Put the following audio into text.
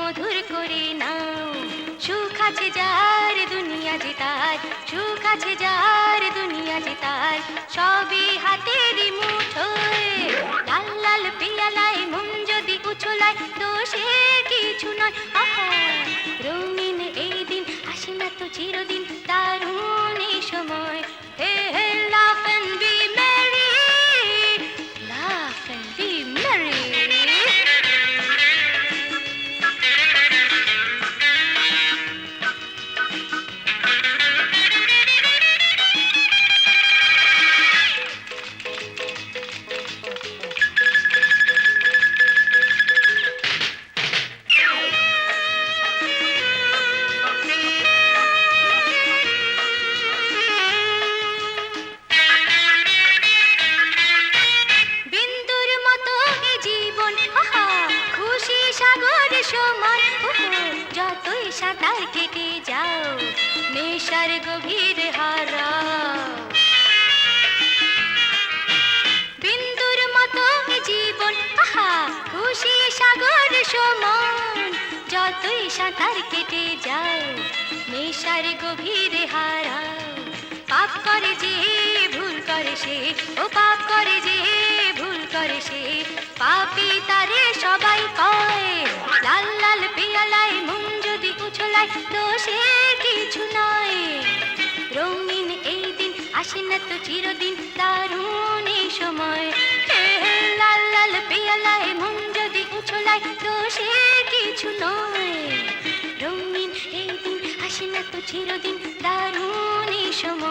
মধুর করে নাও। সুখ আছে যার দুনিয়া যে তার, সুখ আছে যার দুনিয়া যে তার, সবই হাতেরই মুঠোয়। লাল লাল পিয়ালায় মন যদি উছলায় দোষের কিছু নয়। আহা রঙিন এই দিন আসে না তো চিরদিন, দারুণ এই সময়। হে হে লাফ এন্ড বি মেরি, লাফ এন্ড বি মেরি। সমান যতই সাঁতার কেটে যাও, নেশার গভীর হারাও। বিন্দুর মতো জীবন আহা খুশি সাগর সমান, যতই সাঁতার কেটে যাও, নেশার গভীর হারাও। পাপ করে যে ভুল করে সে, ও পাপ করে যে ভুল করে সে, পাপী তারে সবাই কয়। লাল লাল পিয়ালায় মন যদি উছলায় দোষের কিছু নয়। রঙিন এই দিন আসে না তো চিরদিন, দারুণ এই সময়। হে হে লাল লাল পিয়ালায় মন যদি উছলায় দোষের কিছু নয়। রঙিন এই দিন আসে না তো চিরদিন, দারুণ এই সময়।